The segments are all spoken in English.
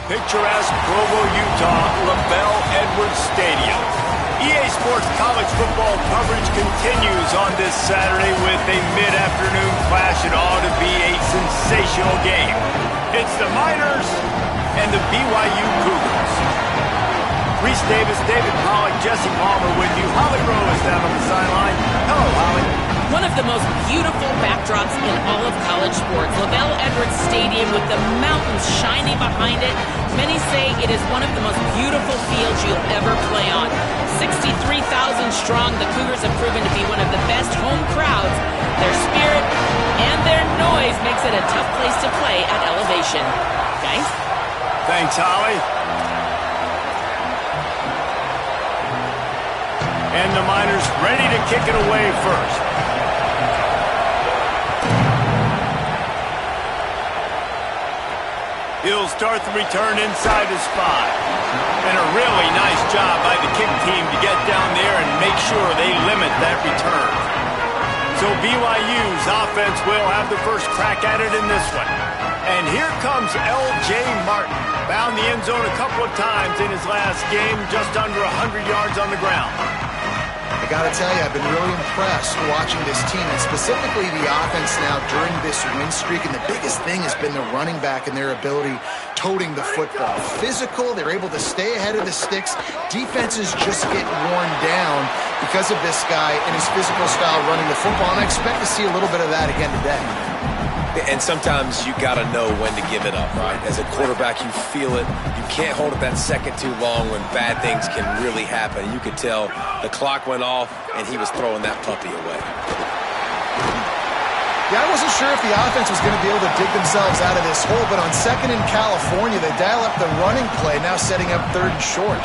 picturesque Provo, Utah, LaBelle Edwards Stadium. EA Sports college football coverage continues on this Saturday with a mid-afternoon clash. It ought to be a sensational game. It's the Miners and the BYU Cougars. Reese Davis, David Pollack, Jesse Palmer with you. Holly Rowe is down on the sideline. Hello, Holly. One of the most beautiful backdrops in all of college sports. LaBelle Edwards Stadium with the mountains shining behind it. Many say it is one of the most beautiful fields you'll ever play on. 63,000 strong, the Cougars have proven to be one of the best home crowds. Their spirit and their noise makes it a tough place to play at elevation. Guys? Thanks, Holly. And the Miners ready to kick it away first. He'll start the return inside his 5. And a really nice job by the kick team to get down there and make sure they limit that return. So BYU's offense will have the first crack at it in this one. And here comes L.J. Martin. Found the end zone a couple of times in his last game, just under 100 yards on the ground. I got to tell you, I've been really impressed watching this team, and specifically the offense now during this win streak. And the biggest thing has been the running back and their ability toting the football. Physical, they're able to stay ahead of the sticks. Defenses just get worn down because of this guy and his physical style running the football. And I expect to see a little bit of that again today. And sometimes you got to know when to give it up, right? As a quarterback, you feel it. You can't hold it that second too long when bad things can really happen. You could tell the clock went off, and he was throwing that puppy away. Yeah, I wasn't sure if the offense was going to be able to dig themselves out of this hole, but on second in California, they dial up the running play, now setting up third and short.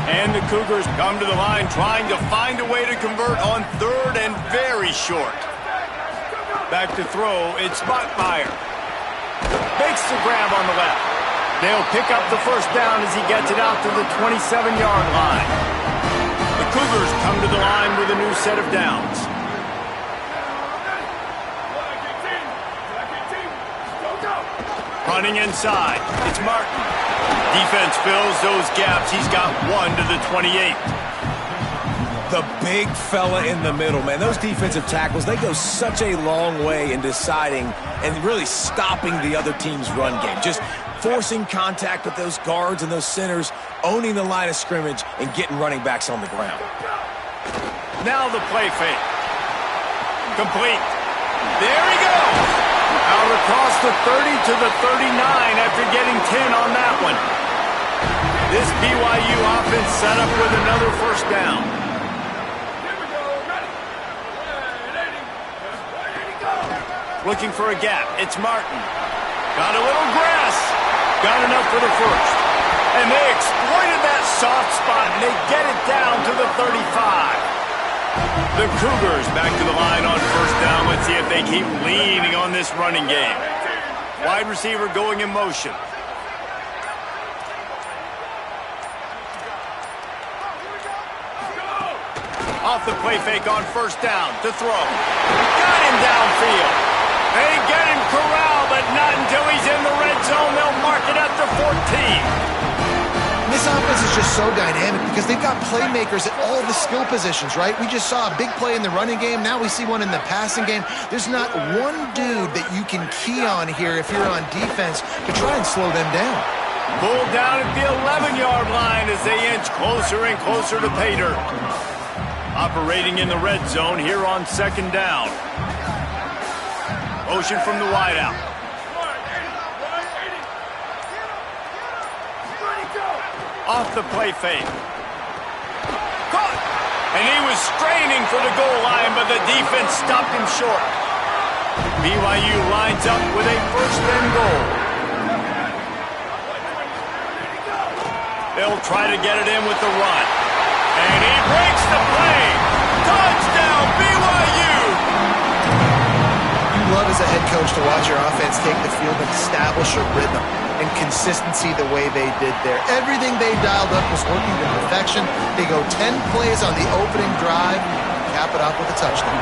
And the Cougars come to the line trying to find a way to convert on third and very short. Back to throw, it's Bachmeyer. Makes the grab on the left. They'll pick up the first down as he gets it out to the 27-yard line. The Cougars come to the line with a new set of downs. Running inside, it's Martin. Defense fills those gaps. He's got one to the 28. The big fella in the middle, man. Those defensive tackles, they go such a long way in deciding and really stopping the other team's run game. Just forcing contact with those guards and those centers, owning the line of scrimmage, and getting running backs on the ground. Now the play fake. Complete. There he goes. Out across the 30 to the 39 after getting 10 on that one. This BYU offense set up with another first down. Looking for a gap. It's Martin. Got a little grass. Got enough for the first. And they exploited that soft spot, and they get it down to the 35. The Cougars back to the line on first down. Let's see if they keep leaning on this running game. Wide receiver going in motion. Off the play fake on first down to throw. Got him downfield. They get him corralled, but not until he's in the red zone. They'll mark it at the 14. This offense is just so dynamic because they've got playmakers at all the skill positions, right? We just saw a big play in the running game. Now we see one in the passing game. There's not one dude that you can key on here if you're on defense to try and slow them down. Pulled down at the 11-yard line as they inch closer and closer to pay dirt. Operating in the red zone here on second down. Motion from the wideout. Off the play fake. Caught! And he was straining for the goal line, but the defense stopped him short. BYU lines up with a first and goal. They'll try to get it in with the run. And he breaks the play. Touchdown, BYU! You love as a head coach to watch your offense take the field and establish a rhythm and consistency the way they did there. Everything they dialed up was working to perfection. They go 10 plays on the opening drive, cap it off with a touchdown.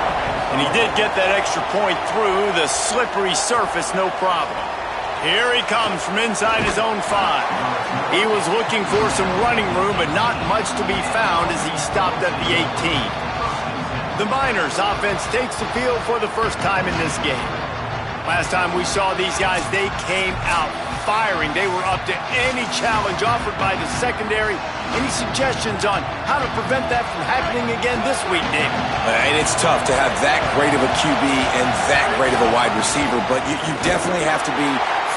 And he did get that extra point through the slippery surface, no problem. Here he comes from inside his own 5. He was looking for some running room, but not much to be found as he stopped at the 18. The Miners offense takes the field for the first time in this game. Last time we saw these guys, they came out firing. They were up to any challenge offered by the secondary. Any suggestions on how to prevent that from happening again this week, David? And it's tough to have that great of a QB and that great of a wide receiver, but you definitely have to be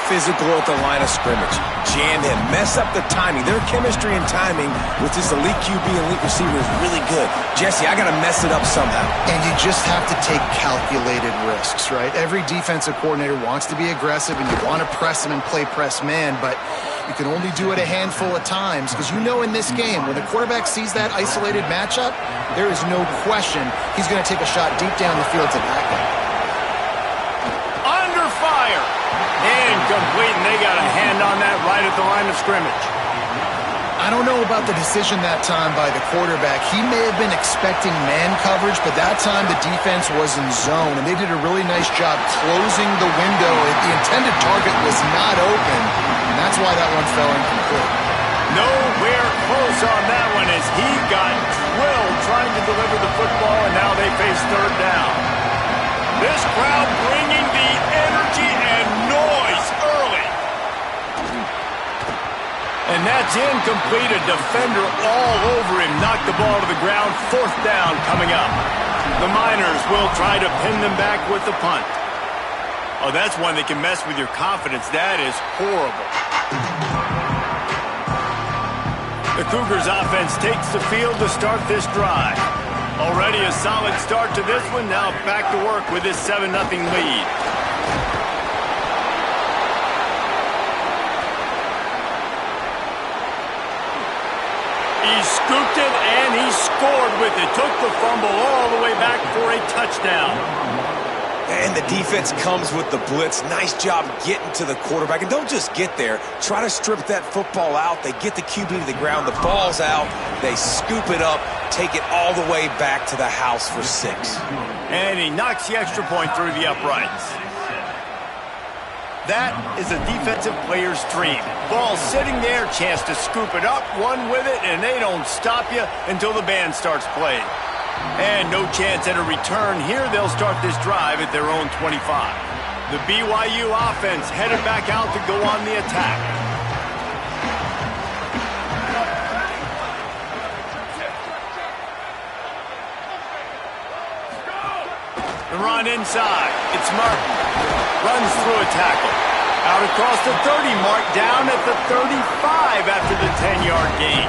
physical at the line of scrimmage. Jam him. Mess up the timing. Their chemistry and timing with this elite QB and elite receiver is really good. Jesse, I got to mess it up somehow. And you just have to take calculated risks, right? Every defensive coordinator wants to be aggressive, and you want to press them and play press man, but you can only do it a handful of times because you know in this game, when the quarterback sees that isolated matchup, there is no question he's going to take a shot deep down the field to that guy. Under fire. Incomplete, and they got a hand on that right at the line of scrimmage. I don't know about the decision that time by the quarterback. He may have been expecting man coverage, but that time the defense was in zone, and they did a really nice job closing the window. The intended target was not open, and that's why that one fell incomplete. Nowhere close on that one as he got drilled trying to deliver the football, and now they face third down. This crowd bringing the energy and noise early. And that's incomplete. A defender all over him. Knocked the ball to the ground. Fourth down coming up. The Miners will try to pin them back with the punt. Oh, that's one that can mess with your confidence. That is horrible. The Cougars offense takes the field to start this drive. Already a solid start to this one. Now back to work with this 7-0 lead. He scooped it and he scored with it. Took the fumble all the way back for a touchdown. And the defense comes with the blitz. Nice job getting to the quarterback. And don't just get there. Try to strip that football out. They get the QB to the ground. The ball's out. They scoop it up. Take it all the way back to the house for 6. And he knocks the extra point through the uprights. That is a defensive player's dream. Ball sitting there, chance to scoop it up, run with it, and they don't stop you until the band starts playing. And no chance at a return here. They'll start this drive at their own 25. The BYU offense headed back out to go on the attack. The run inside. It's Martin. Runs through a tackle. Out across the 30 mark, down at the 35 after the 10-yard gain.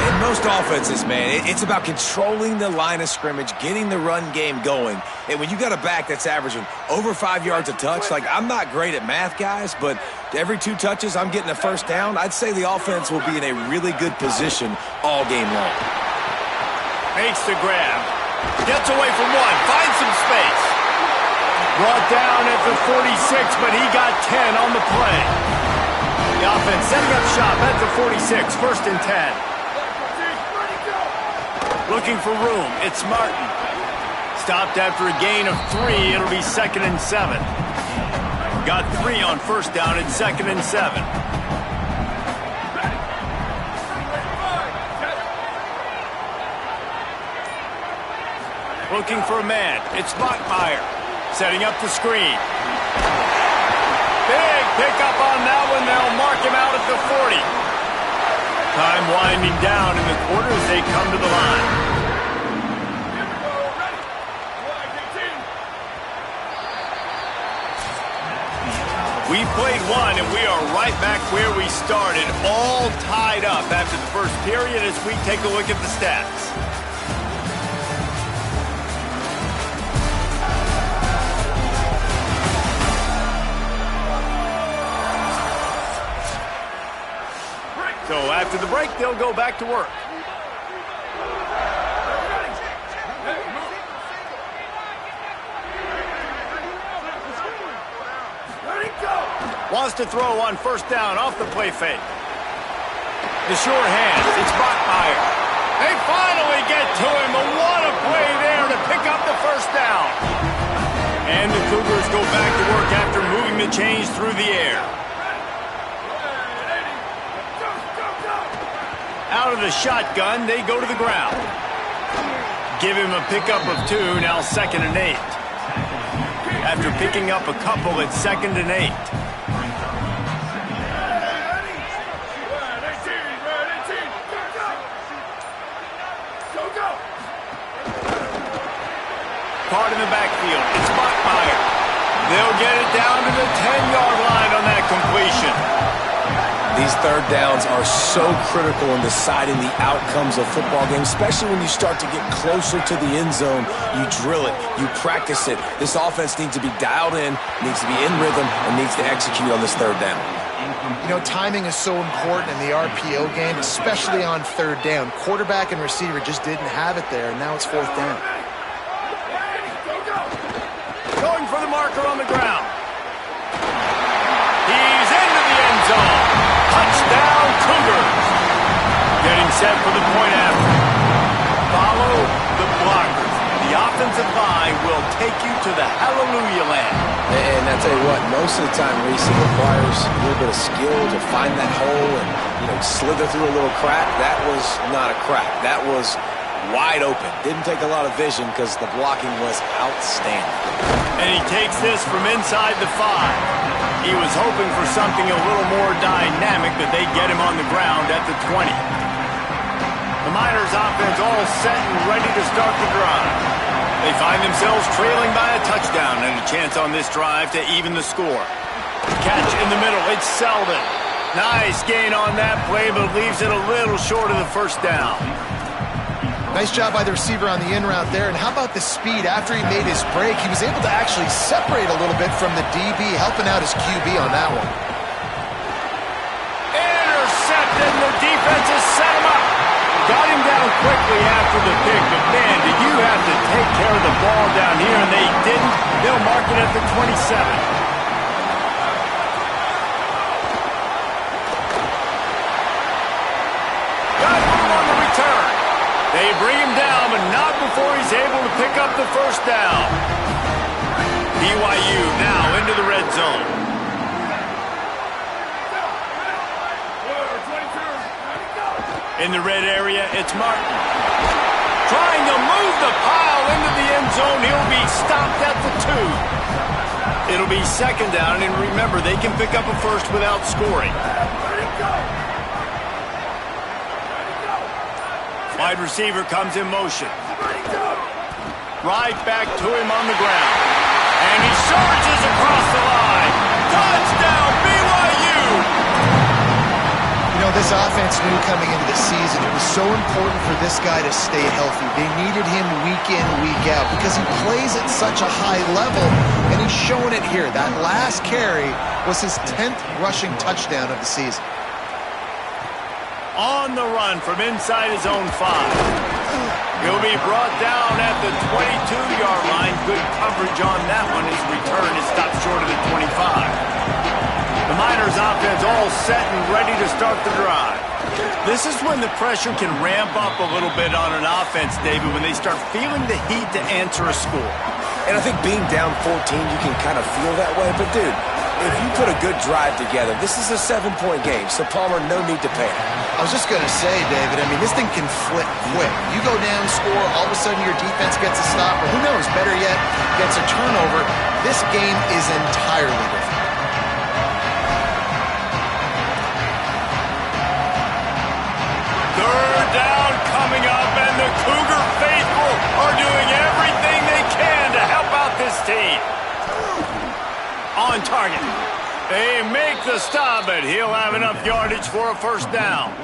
In most offenses, man, it's about controlling the line of scrimmage, getting the run game going. And when you got a back that's averaging over 5 yards a touch, like I'm not great at math, guys, but every 2 touches I'm getting a first down, I'd say the offense will be in a really good position all game long. Makes the grab. Gets away from one. Finds some space. Brought down at the 46, but he got 10 on the play. The offense setting up shop at the 46, 1st and 10. Looking for room. It's Martin. Stopped after a gain of 3. It'll be 2nd and 7. Got 3 on 1st down. It's 2nd and 7. Looking for a man. It's Bachmeier. Setting up the screen. Big pickup on that one. They'll mark him out at the 40. Time winding down in the quarter as they come to the line. We played one, and we are right back where we started, all tied up after the first period as we take a look at the stats. So after the break, they'll go back to work. Wants to throw on 1st down off the play fake. The sure hands. It's Bachmeier. They finally get to him. What a play there to pick up the 1st down. And the Cougars go back to work after moving the change through the air. Out of the shotgun, they go to the ground. Give him a pickup of 2, now 2nd and 8. After picking up a couple, it's 2nd and 8. Caught in the backfield. It's Bachmeyer. They'll get it down to the 10-yard line on that completion. These third downs are so critical in deciding the outcomes of football games, especially when you start to get closer to the end zone. You drill it, you practice it. This offense needs to be dialed in, needs to be in rhythm, and needs to execute on this third down. You know, timing is so important in the RPO game, especially on third down. Quarterback and receiver just didn't have it there, and now it's 4th down. Going for the marker on the ground. He's into the end zone. Touchdown, Cougars. Getting set for the point after. Follow the blockers. The offensive line will take you to the hallelujah land. And I tell you what, most of the time, Reese, it requires a little bit of skill to find that hole and, slither through a little crack. That was not a crack. That was wide open. Didn't take a lot of vision because the blocking was outstanding. And he takes this from inside the 5. He was hoping for something a little more dynamic, but they get him on the ground at the 20. The Miners offense all set and ready to start the drive. They find themselves trailing by a touchdown and a chance on this drive to even the score. Catch in the middle. It's Selden. Nice gain on that play, but leaves it a little short of the first down. Nice job by the receiver on the in route there. And how about the speed? After he made his break, he was able to actually separate a little bit from the DB, helping out his QB on that one. Intercepted, and the defense has set him up. Got him down quickly after the pick, but man, did you have to take care of the ball down here, and they didn't. They'll mark it at the 27. They bring him down, but not before he's able to pick up the first down. BYU now into the red zone. In the red area, it's Martin. Trying to move the pile into the end zone. He'll be stopped at the 2. It'll be 2nd down, and remember, they can pick up a first without scoring. Wide receiver comes in motion. Right back to him on the ground. And he surges across the line. Touchdown, BYU! You know, this offense knew coming into the season it was so important for this guy to stay healthy. They needed him week in, week out because he plays at such a high level, and he's showing it here. That last carry was his 10th rushing touchdown of the season. On the run from inside his own 5. He'll be brought down at the 22-yard line. Good coverage on that one. His return is stopped short of the 25. The Miners offense all set and ready to start the drive. This is when the pressure can ramp up a little bit on an offense, David, when they start feeling the heat to answer a score. And I think being down 14, you can kind of feel that way. But, dude, if you put a good drive together, this is a 7-point game, so Palmer, no need to panic. I was just going to say, David, I mean, this thing can flip quick. You go down, score, all of a sudden your defense gets a stop, or who knows, better yet, gets a turnover. This game is entirely different. Third down coming up, and the Cougar faithful are doing everything they can to help out this team. On target. They make the stop, but he'll have enough yardage for a first down.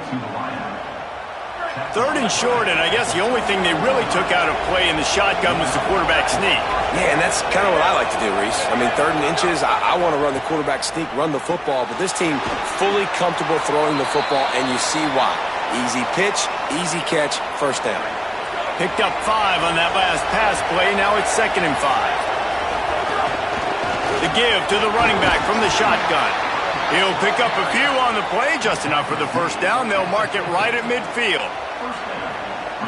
3rd and short, and I guess the only thing they really took out of play in the shotgun was the quarterback sneak. Yeah, and that's kind of what I like to do, Reese. I mean, 3rd and inches, I want to run the quarterback sneak, run the football, but this team fully comfortable throwing the football, and you see why. Easy pitch, easy catch, first down. Picked up 5 on that last pass play. Now it's 2nd and 5. The give to the running back from the shotgun. He'll pick up a few on the play, just enough for the first down. They'll mark it right at midfield.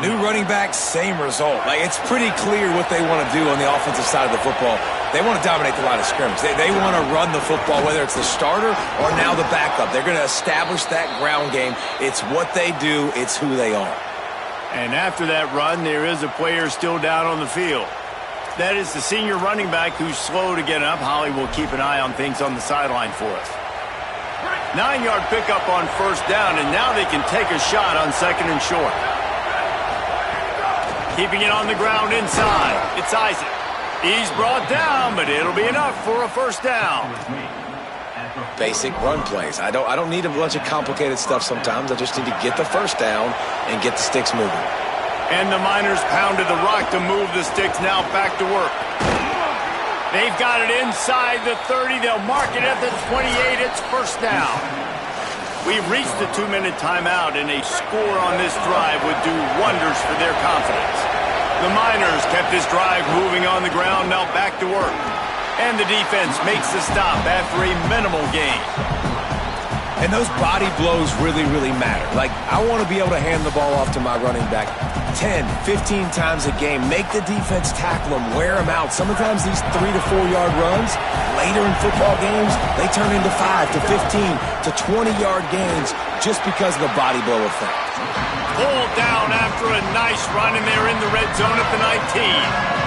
New running back, same result. Like, it's pretty clear what they want to do on the offensive side of the football. They want to dominate the line of scrimmage. They want to run the football, whether it's the starter or now the backup. They're going to establish that ground game. It's what they do. It's who they are. And after that run, there is a player still down on the field. That is the senior running back who's slow to get up. Holly will keep an eye on things on the sideline for us. 9-yard pickup on first down, and now they can take a shot on second and short. Keeping it on the ground inside. It's Isaac. He's brought down, but it'll be enough for a first down. Basic run plays. I don't need a bunch of complicated stuff sometimes. I just need to get the first down and get the sticks moving. And the Miners pounded the rock to move the sticks. Now back to work. They've got it inside the 30. They'll mark it at the 28. It's first down. We've reached the 2-minute timeout, and a score on this drive would do wonders for their confidence. The Miners kept this drive moving on the ground, now back to work. And the defense makes the stop after a minimal gain. And those body blows really, really matter. Like, I want to be able to hand the ball off to my running back 10, 15 times a game. Make the defense tackle them, wear them out. Sometimes these 3 to 4 yard runs, later in football games, they turn into 5 to 15 to 20-yard gains just because of the body blow effect. Pulled down after a nice run, and they're in the red zone at the 19.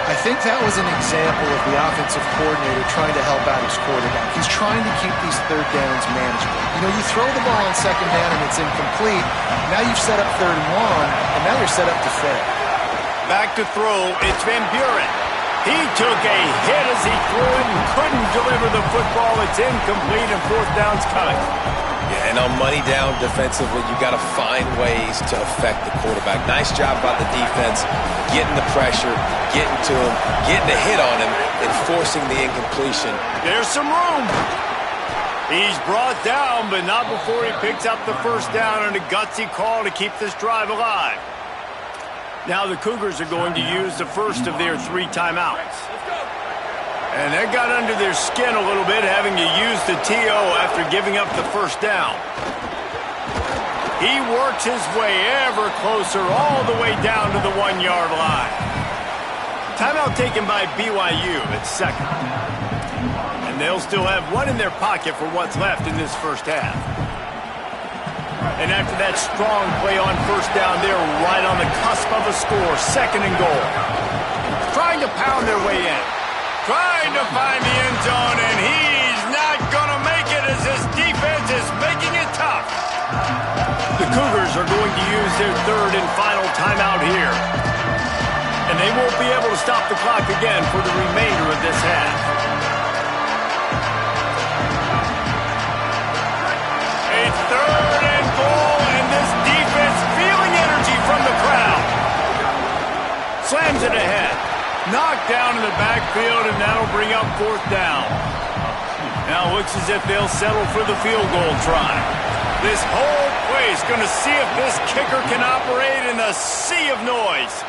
I think that was an example of the offensive coordinator trying to help out his quarterback. He's trying to keep these third downs manageable. You know, you throw the ball on second down and it's incomplete. Now you've set up third and long, and now you're set up to fail. Back to throw, it's Van Buren. He took a hit as he threw it and couldn't deliver the football. It's incomplete, and fourth down's coming. Yeah, and on money down defensively, you got to find ways to affect the quarterback. Nice job by the defense, getting the pressure, getting to him, getting a hit on him, and forcing the incompletion. There's some room. He's brought down, but not before he picks up the first down on a gutsy call to keep this drive alive. Now the Cougars are going to use the first of their 3 timeouts. And that got under their skin a little bit, having to use the TO after giving up the first down. He works his way ever closer all the way down to the 1-yard line. Timeout taken by BYU at second. And they'll still have one in their pocket for what's left in this first half. And after that strong play on first down, they're right on the cusp of a score, second and goal. Trying to pound their way in. Trying to find the end zone, and he's not going to make it as this defense is making it tough. The Cougars are going to use their third and final timeout here. And they won't be able to stop the clock again for the remainder of this half. A third and goal, and this defense feeling energy from the crowd. Slams it ahead. Knocked down in the backfield, and that'll bring up fourth down. Now it looks as if they'll settle for the field goal try. This whole place going to see if this kicker can operate in a sea of noise.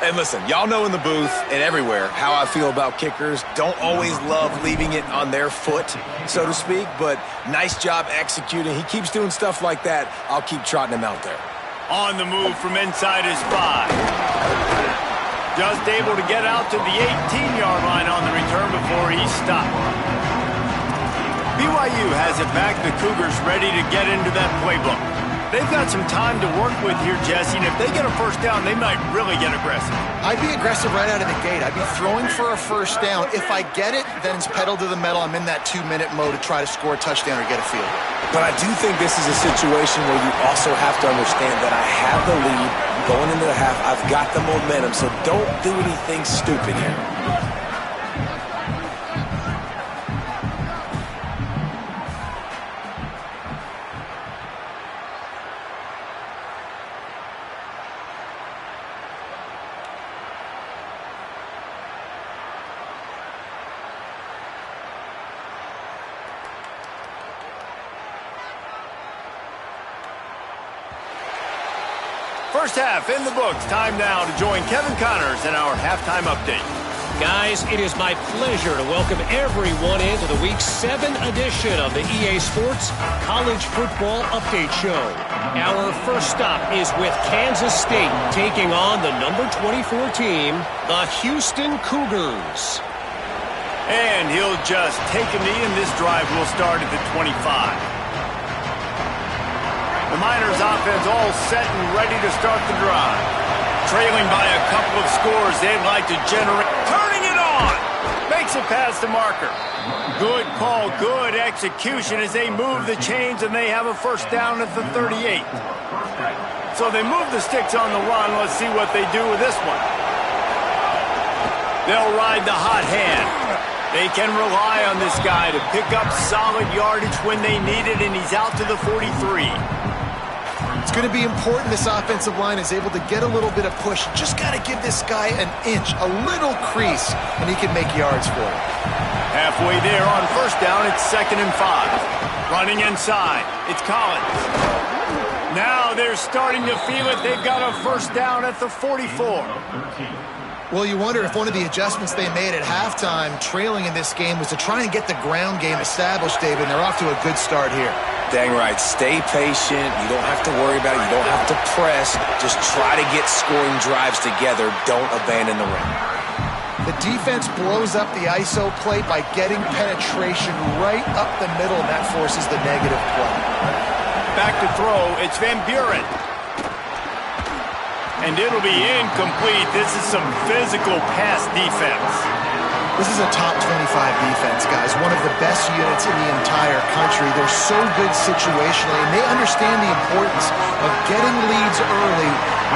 And listen, y'all know in the booth and everywhere how I feel about kickers. Don't always love leaving it on their foot, so to speak, but nice job executing. He keeps doing stuff like that. I'll keep trotting him out there. On the move from inside his 5. Just able to get out to the 18-yard line on the return before he's stopped. BYU has it back. The Cougars ready to get into that playbook. They've got some time to work with here, Jesse, and if they get a first down, they might really get aggressive. I'd be aggressive right out of the gate. I'd be throwing for a first down. If I get it, then it's pedal to the metal. I'm in that 2-minute mode to try to score a touchdown or get a field. But I do think this is a situation where you also have to understand that I have the lead going into the half. I've got the momentum, so don't do anything stupid here. First half in the books. Time now to join Kevin Connors in our halftime update. Guys, it is my pleasure to welcome everyone into the Week 7 edition of the EA Sports College Football Update Show. Our first stop is with Kansas State taking on the number 24 team, the Houston Cougars. And he'll just take a knee, and this drive will start at the 25. The Miners offense all set and ready to start the drive. Trailing by a couple of scores, they'd like to generate. Turning it on! Makes it past the marker. Good call, good execution as they move the chains, and they have a first down at the 38. So they move the sticks on the run. Let's see what they do with this one. They'll ride the hot hand. They can rely on this guy to pick up solid yardage when they need it, and he's out to the 43. It's going to be important this offensive line is able to get a little bit of push. Just got to give this guy an inch, a little crease, and he can make yards for it. Halfway there on first down, it's 2nd and 5. Running inside, it's Collins. Now they're starting to feel it. They've got a first down at the 44. Well, you wonder if one of the adjustments they made at halftime, trailing in this game, was to try and get the ground game established, David, and they're off to a good start here. Dang right. Stay patient. You don't have to worry about it. You don't have to press. Just try to get scoring drives together. Don't abandon the run. The defense blows up the ISO play by getting penetration right up the middle, and that forces the negative play. Back to throw. It's Van Buren. And it'll be incomplete. This is some physical pass defense. This is a top 25 defense, guys. One of the best units in the entire country. They're so good situationally, and they understand the importance of getting leads early,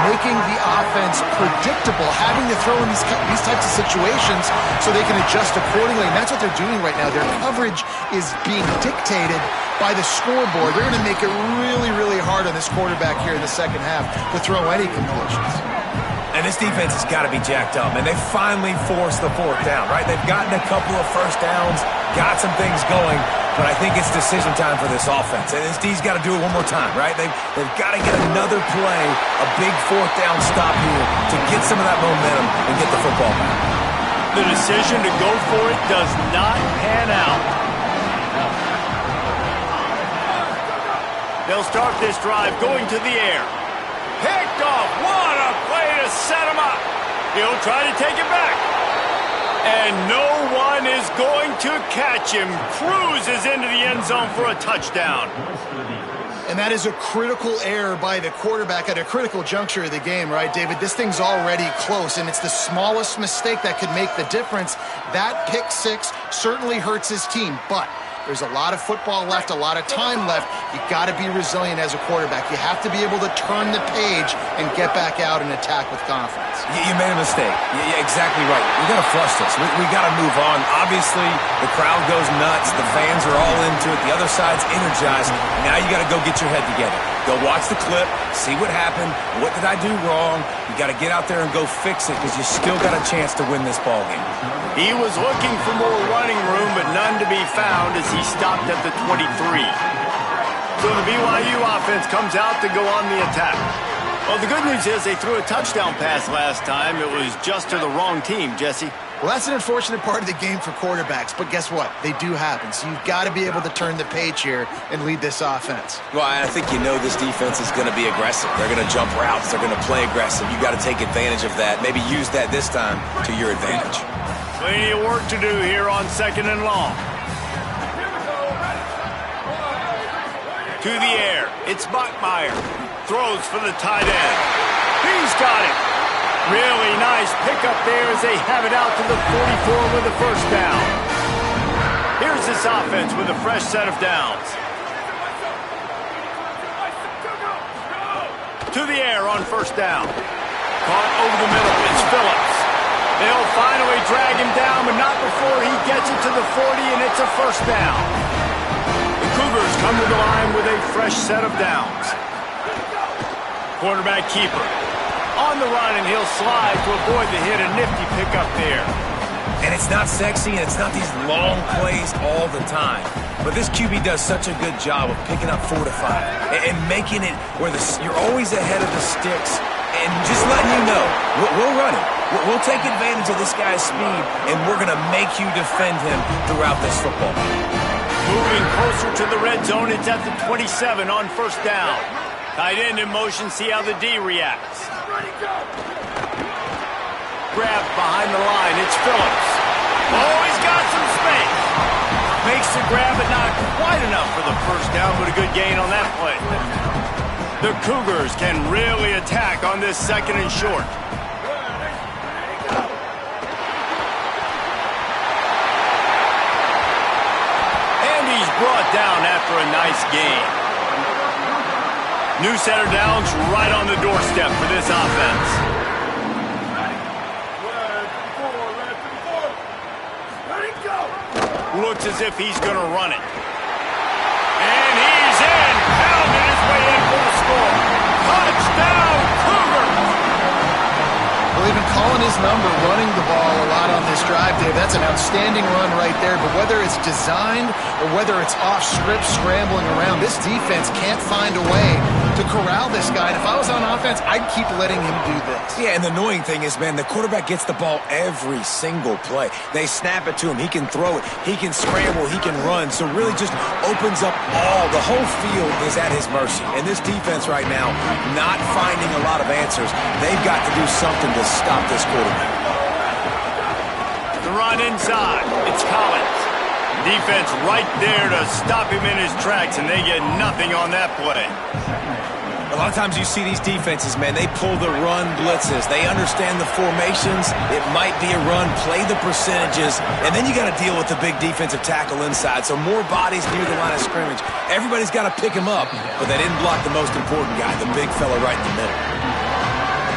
making the offense predictable, having to throw in these types of situations so they can adjust accordingly. And that's what they're doing right now. Their coverage is being dictated by the scoreboard. They're going to make it really, really hard on this quarterback here in the second half to throw any completions. And this defense has got to be jacked up, and they finally forced the 4th down, right? They've gotten a couple of first downs, got some things going, but I think it's decision time for this offense. And this D's got to do it one more time, right? They've got to get another play, a big 4th down stop here to get some of that momentum and get the football back. The decision to go for it does not pan out. They'll start this drive going to the air. Picked off. What a play to set him up. He'll try to take it back. And no one is going to catch him. Cruises into the end zone for a touchdown. And that is a critical error by the quarterback at a critical juncture of the game, right, David? This thing's already close, and it's the smallest mistake that could make the difference. That pick six certainly hurts his team, but there's a lot of football left, a lot of time left. You got to be resilient as a quarterback. You have to be able to turn the page and get back out and attack with confidence. You made a mistake. Yeah, exactly right. We got to flush this. We got to move on. Obviously, the crowd goes nuts. The fans are all into it. The other side's energized. Now you got to go get your head together. Go watch the clip, see what happened. What did I do wrong? You got to get out there and go fix it because you still got a chance to win this ball game. He was looking for more running room, but none to be found as he stopped at the 23. So the BYU offense comes out to go on the attack. Well, the good news is they threw a touchdown pass last time. It was just to the wrong team, Jesse. Well, that's an unfortunate part of the game for quarterbacks, but guess what? They do happen. So you've got to be able to turn the page here and lead this offense. Well, I think you know this defense is going to be aggressive. They're going to jump routes. They're going to play aggressive. You've got to take advantage of that. Maybe use that this time to your advantage. Plenty of work to do here on 2nd and long. To the air. It's Bachmeier. Throws for the tight end. He's got it. Really nice pickup there as they have it out to the 44 with a first down. Here's this offense with a fresh set of downs. To the air on first down. Caught over the middle. It's Phillips. They'll finally drag him down, but not before he gets it to the 40, and it's a first down. The Cougars come to the line with a fresh set of downs. Quarterback keeper. On the run, and he'll slide to avoid the hit. A nifty pickup there. And it's not sexy, and it's not these long plays all the time. But this QB does such a good job of picking up 4 to 5 and making it where you're always ahead of the sticks and just letting you know, we'll run it. We'll take advantage of this guy's speed, and we're going to make you defend him throughout this football game. Moving closer to the red zone, it's at the 27 on first down. Tight end in motion, see how the D reacts. Grab behind the line, it's Phillips. Oh, he's got some down with a good gain on that play. The Cougars can really attack on this 2nd and short. And he's brought down after a nice gain. New center downs right on the doorstep for this offense. Looks as if he's going to run it. And he's in. Pounded his way in for the score. Touchdown, Cougars! Well, they've been calling his number, running the ball a lot on this drive, Dave. That's an outstanding run right there. But whether it's designed or whether it's off script, scrambling around, this defense can't find a way to corral this guy. And if I was on offense, I'd keep letting him do this. Yeah, and the annoying thing is, man, the quarterback gets the ball every single play. They snap it to him. He can throw it. He can scramble. He can run. So really just opens up the whole field is at his mercy. And this defense right now, not finding a lot of answers. They've got to do something to stop this quarterback. The run inside. It's Collins. Defense right there to stop him in his tracks, and they get nothing on that play. A lot of times you see these defenses, man, they pull the run blitzes. They understand the formations. It might be a run, play the percentages, and then you got to deal with the big defensive tackle inside. So more bodies near the line of scrimmage. Everybody's got to pick him up, but they didn't block the most important guy, the big fella right in the middle.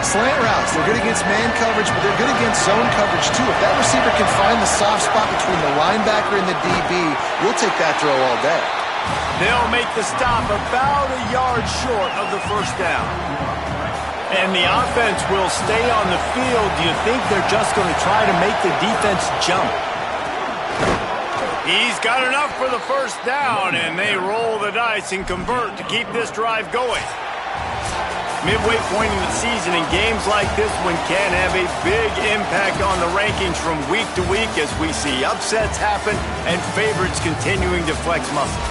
Slant routes, they're good against man coverage, but they're good against zone coverage too. If that receiver can find the soft spot between the linebacker and the DB, we'll take that throw all day. They'll make the stop about a yard short of the first down. And the offense will stay on the field. Do you think they're just going to try to make the defense jump? He's got enough for the first down, and they roll the dice and convert to keep this drive going. Midway point in the season, and games like this one can have a big impact on the rankings from week to week as we see upsets happen and favorites continuing to flex muscle.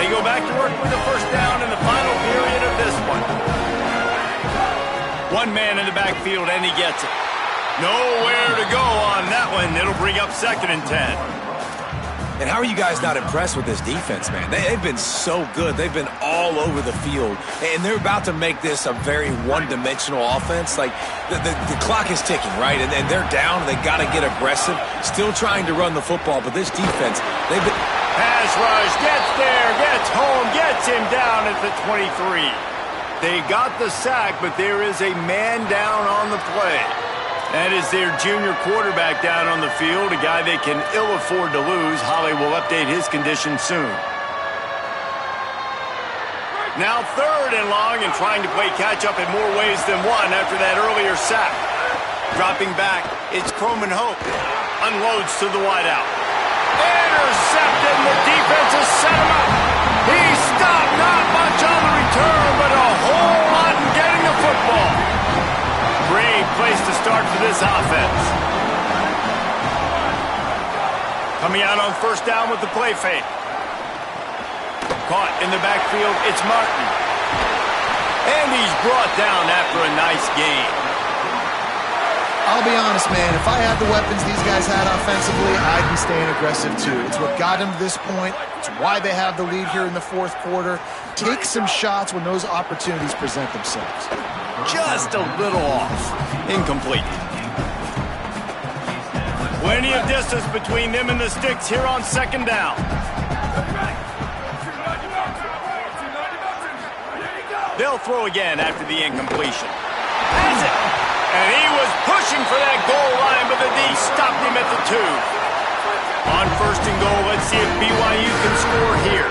They go back to work with the first down in the final period of this one. One man in the backfield, and he gets it. Nowhere to go on that one. It'll bring up 2nd and 10. And how are you guys not impressed with this defense, man? They've been so good. They've been all over the field. And they're about to make this a very one-dimensional offense. Like, the clock is ticking, right? And they're down. They got to get aggressive. Still trying to run the football, but this defense, they've been... Pass rush, gets there, gets home, gets him down at the 23. They got the sack, but there is a man down on the play. That is their junior quarterback down on the field, a guy they can ill afford to lose. Holly will update his condition soon. Now 3rd and long, and trying to play catch-up in more ways than one after that earlier sack. Dropping back, it's Croman Hope. Unloads to the wideout. Intercepted, and the defense has set him up. He stopped, not much on the return, but a whole lot in getting the football. Great place to start for this offense. Coming out on first down with the play fake. Caught in the backfield, it's Martin. And he's brought down after a nice gain. I'll be honest, man, if I had the weapons these guys had offensively, I'd be staying aggressive too. It's what got them to this point. It's why they have the lead here in the 4th quarter. Take some shots when those opportunities present themselves. Just a little off. Incomplete. Plenty of distance between them and the sticks here on 2nd down. They'll throw again after the incompletion. Has it! And he was pushing for that goal line, but the D stopped him at the 2. On 1st and goal, let's see if BYU can score here.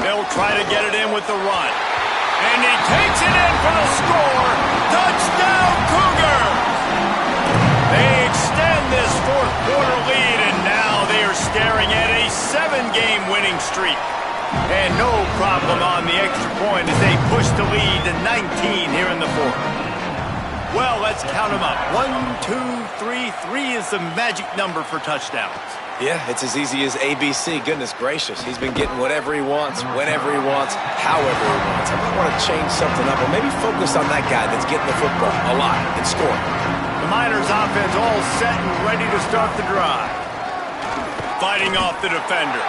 They'll try to get it in with the run. And he takes it in for the score. Touchdown, Cougars! They extend this 4th quarter lead, and now they are staring at a 7-game winning streak. And no problem on the extra point as they push the lead to 19 here in the 4th. Well, let's count them up. 1, 2, 3. 3 is the magic number for touchdowns. Yeah, it's as easy as ABC. Goodness gracious. He's been getting whatever he wants, whenever he wants, however he wants. I might want to change something up or maybe focus on that guy that's getting the football a lot and scoring. The Miners offense all set and ready to start the drive. Fighting off the defender.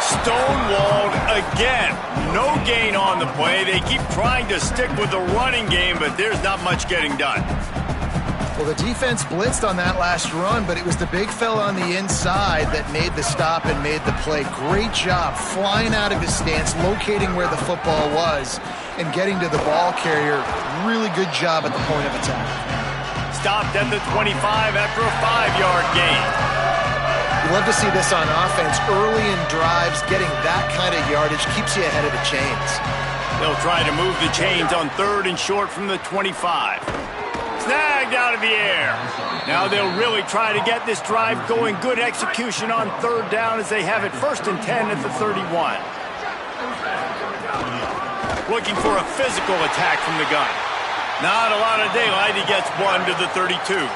Stonewalled again. No gain on the play. They keep trying to stick with the running game, but there's not much getting done. Well, the defense blitzed on that last run, but it was the big fella on the inside that made the stop and made the play. Great job flying out of his stance, locating where the football was, and getting to the ball carrier. Really good job at the point of attack. Stopped at the 25 after a 5-yard gain. You love to see this on offense. Early in drives, getting that kind of yardage keeps you ahead of the chains. They'll try to move the chains on 3rd and short from the 25. Snagged out of the air. Now they'll really try to get this drive going. Good execution on 3rd down as they have it 1st and 10 at the 31. Looking for a physical attack from the gun. Not a lot of daylight. He gets 1 to the 32.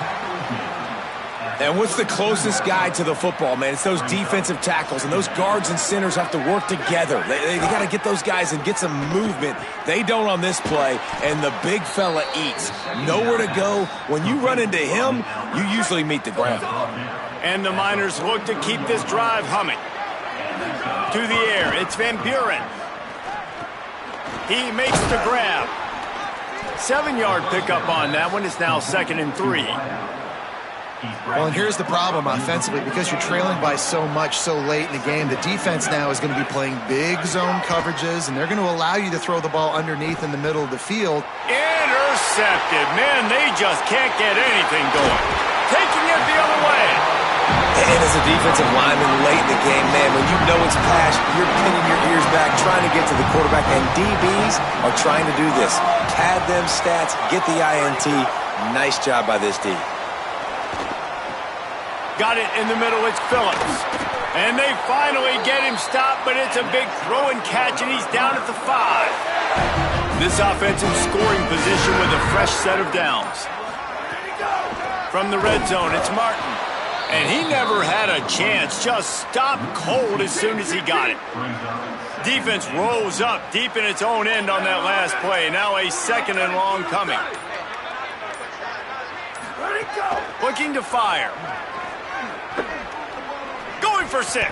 And what's the closest guy to the football, man? It's those defensive tackles, and those guards and centers have to work together. They got to get those guys and get some movement. They don't on this play, and the big fella eats. Nowhere to go. When you run into him, you usually meet the ground. And the Miners look to keep this drive humming. To the air, it's Van Buren. He makes the grab. 7-yard pickup on that one. It's now 2nd and 3. Well, and here's the problem offensively. Because you're trailing by so much so late in the game, the defense now is going to be playing big zone coverages, and they're going to allow you to throw the ball underneath in the middle of the field. Intercepted. Man, they just can't get anything going. Taking it the other way. And as a defensive lineman late in the game, man, when you know it's pass, you're pinning your ears back, trying to get to the quarterback, and DBs are trying to do this. Pad them stats, get the INT. Nice job by this D. Got it in the middle, it's Phillips. And they finally get him stopped, but it's a big throw and catch, and he's down at the 5. This offensive scoring position with a fresh set of downs. From the red zone, it's Martin. And he never had a chance, just stopped cold as soon as he got it. Defense rose up deep in its own end on that last play. Now a 2nd and long coming. Looking to fire. Going for 6.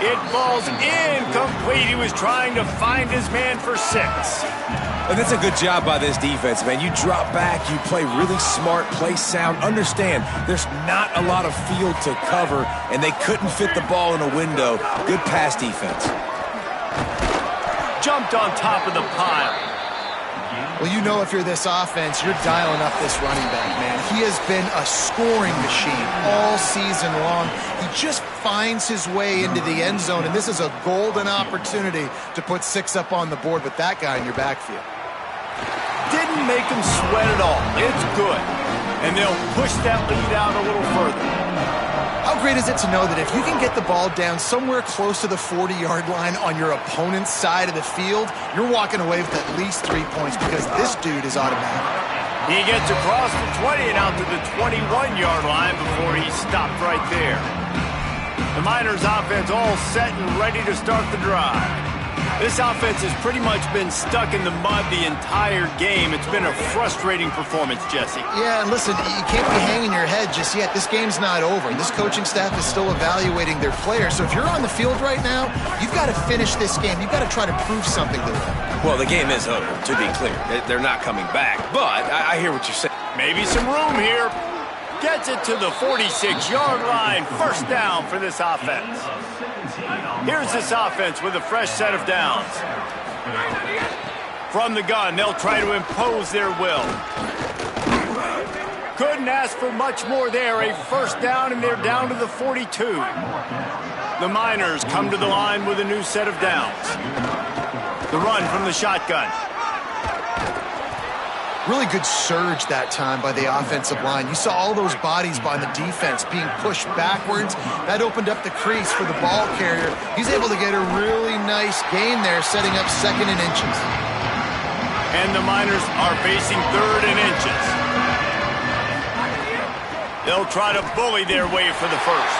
It falls incomplete. He was trying to find his man for 6. And that's a good job by this defense, man. You drop back, you play really smart, play sound. Understand, there's not a lot of field to cover, and they couldn't fit the ball in a window. Good pass defense. Jumped on top of the pile. Well, you know if you're this offense, you're dialing up this running back, man. He has been a scoring machine all season long. He just finds his way into the end zone, and this is a golden opportunity to put 6 up on the board with that guy in your backfield. Didn't make him sweat at all. It's good. And they'll push that lead out a little further. How great is it to know that if you can get the ball down somewhere close to the 40-yard line on your opponent's side of the field, you're walking away with at least 3 points because this dude is automatic. He gets across the 20 and out to the 21-yard line before he stopped right there. The Miners offense all set and ready to start the drive. This offense has pretty much been stuck in the mud the entire game. It's been a frustrating performance, Jesse. Yeah, and listen, you can't be hanging your head just yet. This game's not over. This coaching staff is still evaluating their players. So if you're on the field right now, you've got to finish this game. You've got to try to prove something to them. Well, the game is over, to be clear. They're not coming back. But I hear what you're saying. Maybe some room here. Gets it to the 46-yard line. 1st down for this offense. Here's this offense with a fresh set of downs. From the gun, they'll try to impose their will. Couldn't ask for much more there. A 1st down, and they're down to the 42. The Miners come to the line with a new set of downs. The run from the shotgun. Really good surge that time by the offensive line. You saw all those bodies by the defense being pushed backwards. That opened up the crease for the ball carrier. He's able to get a really nice gain there, setting up 2nd and inches. And the Miners are facing 3rd and inches. They'll try to bully their way for the first.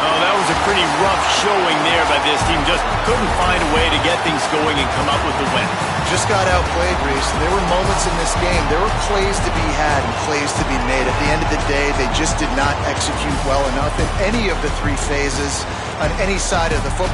Oh, that was a pretty rough showing there by this team. Just couldn't find a way to get things going and come up with the win. Just got outplayed, Reese. There were moments in this game. There were plays to be had and plays to be made. At the end of the day, they just did not execute well enough in any of the three phases on any side of the football.